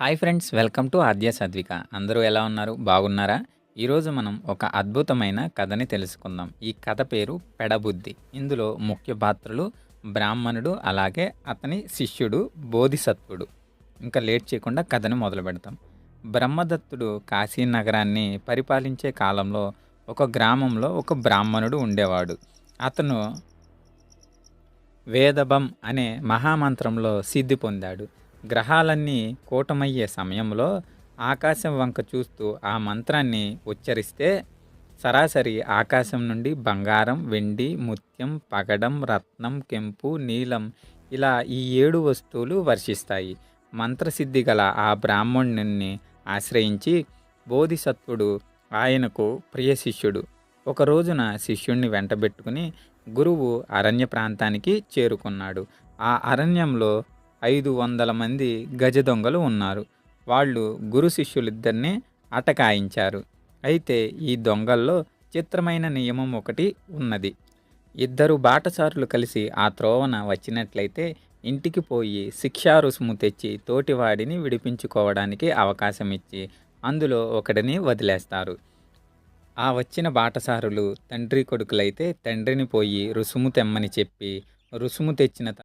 Hi friends, welcome to ఆద్య సాత్విక. అందరూ ఎలా ఉన్నారు? బాగున్నారా? ఈరోజు మనం ఒక అద్భుతమైన కథని తెలుసుకుందాం. ఈ కథ పేరు పెడబుద్ధి. ఇందులో ముఖ్య పాత్రలు బ్రాహ్మణుడు, అలాగే అతని శిష్యుడు బోధిసత్వుడు. ఇంకా లేట్ చేయకుండా కథని మొదలు పెడతాం. బ్రహ్మదత్తుడు కాశీ నగరాన్ని పరిపాలించే కాలంలో ఒక గ్రామంలో ఒక బ్రాహ్మణుడు ఉండేవాడు. అతను వేదబం అనే మహామంత్రంలో సిద్ధి పొందాడు. గ్రహాలన్నీ కూటమయ్యే సమయంలో ఆకాశం వంక చూస్తూ ఆ మంత్రాన్ని ఉచ్చరిస్తే సరాసరి ఆకాశం నుండి బంగారం, వెండి, ముత్యం, పగడం, రత్నం, కెంపు, నీలం ఇలా ఈ 7 వస్తువులు వర్షిస్తాయి. మంత్రసిద్ధి గల ఆ బ్రాహ్మణుణ్ణి ఆశ్రయించి బోధిసత్వుడు ఆయనకు ప్రియ శిష్యుడు. ఒక రోజున శిష్యుణ్ణి వెంటబెట్టుకుని గురువు అరణ్య ప్రాంతానికి చేరుకున్నాడు. ఆ అరణ్యంలో 500 మంది గజ దొంగలు ఉన్నారు. వాళ్ళు గురు శిష్యులిద్దరినీ అటకాయించారు. అయితే ఈ దొంగల్లో చిత్రమైన నియమం ఒకటి ఉన్నది. ఇద్దరు బాటసారులు కలిసి ఆ త్రోవన వచ్చినట్లయితే ఇంటికి పోయి శిక్షా రుసుము తెచ్చి తోటివాడిని విడిపించుకోవడానికి అవకాశం ఇచ్చి అందులో ఒకడిని వదిలేస్తారు. ఆ వచ్చిన బాటసారులు తండ్రి కొడుకులైతే తండ్రిని పోయి రుసుము తెమ్మని చెప్పి రుసుము తెచ్చిన